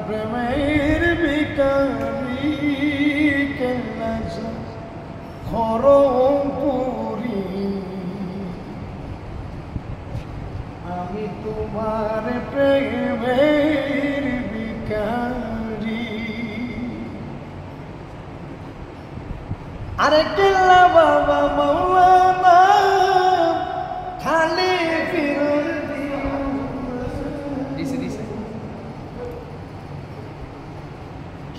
প্রেমের ভিখারি কেল্লা খড়মপুরি আমি তোমার প্রেমের ভিখারি আরে কেল্লা বাবা মাওলানা খালি ফিরল দিছে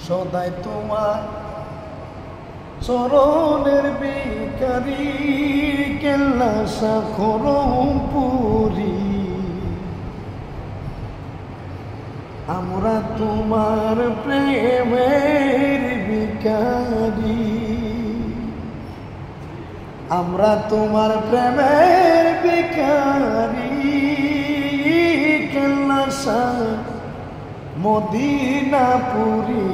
সদাই তোমার চরণের ভিখারি কেল্লা খড়মপুরি আমরা তোমার প্রেমের ভিখারি আমরা তোমার প্রেমের ভিখারি কেল্লা মদিনাপুরি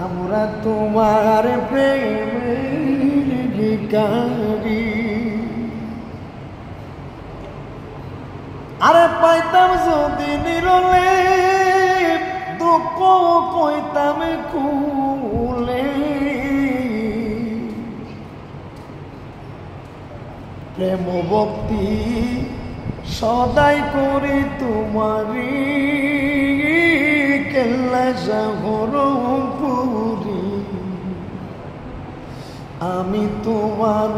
আমরা তোমার প্রেমের ভিখারি আরে পাইতাম যদি নিরলে দুঃখ কইতাম কুলে প্রেম ভক্তি সদাই করি তোমারি কেল্লা খড়মপুরি আমি তোমার